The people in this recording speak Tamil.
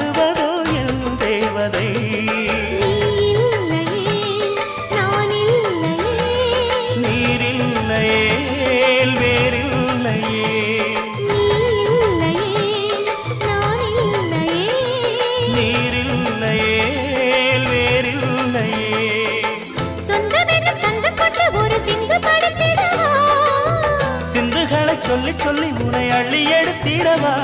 பாடுவதோ என் தேவதை. நீரில்லையே வேறில்லையே. நீரில்லையே வேறில்லையே. சிந்துகளை சொல்லி சொல்லி உனை அள்ளி எடுத்திடவா.